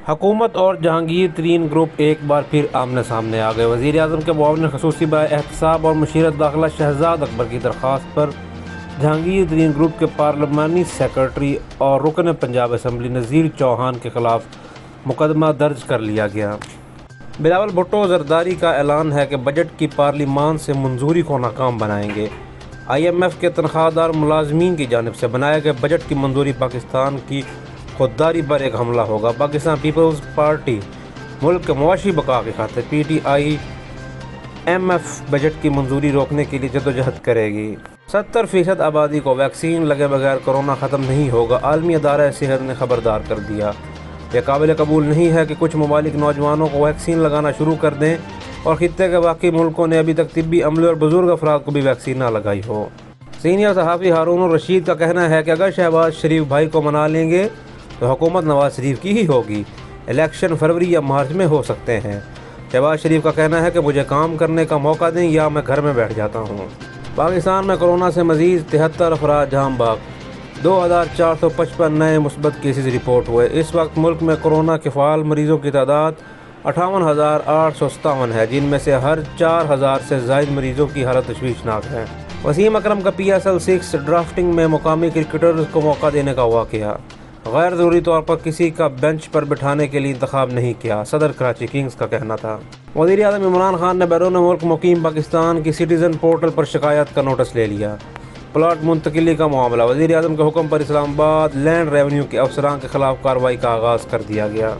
حکومت اور جہانگیر ترین گروپ ایک بار پھر آمنے سامنے آ گئے۔ وزیر اعظم کے معاون خصوصی برائے احتساب اور مشیرت داخلہ شہزاد اکبر کی درخواست پر جہانگیر ترین گروپ کے پارلیمانی سیکرٹری اور رکن پنجاب اسمبلی نذیر چوہان کے خلاف مقدمہ درج کر لیا گیا۔ بلاول بھٹو زرداری کا اعلان ہے کہ بجٹ کی پارلیمان سے منظوری کو ناکام بنائیں گے۔ آئی ایم ایف کے تنخواہ دار ملازمین کی جانب سے بنائے گئے بجٹ کی منظوری پاکستان کی خودداری پر ایک حملہ ہوگا۔ پاکستان پیپلز پارٹی ملک کے معاشی بقا کی خاطر P T I M F budget کی منظوری روکنے کے لیے جدوجہد کرے گی۔ 70% آبادی کو ویکسین لگے بغیر کورونا ختم نہیں ہوگا، عالمی ادارہ صحت نے خبردار کر دیا۔ یہ قابل قبول نہیں ہے کہ کچھ ممالک نوجوانوں کو ویکسین لگانا شروع کر دیں اور خطے کے باقی ملکوں نے ابھی تک طبی عملے اور بزرگ افراد کو بھی ویکسین نہ لگائی ہو۔ سینئر صحافی ہارون الرشید کا کہنا ہے کہ اگر شہباز شریف بھائی کو منا لیں گے تو حکومت نواز شریف کی ہی ہوگی، الیکشن فروری یا مارچ میں ہو سکتے ہیں۔ شہباز شریف کا کہنا ہے کہ مجھے کام کرنے کا موقع دیں یا میں گھر میں بیٹھ جاتا ہوں۔ پاکستان میں کورونا سے مزید 73 افراد جاں بحق، 2455 نئے مثبت کیسز رپورٹ ہوئے۔ اس وقت ملک میں کورونا کے فعال مریضوں کی تعداد 58,857 ہے، جن میں سے ہر 4,000 سے زائد مریضوں کی حالت تشویشناک ہے۔ وسیم اکرم کا پی ایس ایل 6 ڈرافٹنگ میں مقامی کرکٹرز کو موقع دینے کا واقعہ، غیر ضروری طور پر کسی کا بینچ پر بٹھانے کے لیے انتخاب نہیں کیا، صدر کراچی کنگز کا کہنا تھا۔ وزیر اعظم عمران خان نے بیرون ملک مقیم پاکستان کی سٹیزن پورٹل پر شکایات کا نوٹس لے لیا۔ پلاٹ منتقلی کا معاملہ، وزیر اعظم کے حکم پر اسلام آباد لینڈ ریونیو کے افسران کے خلاف کارروائی کا آغاز کر دیا گیا۔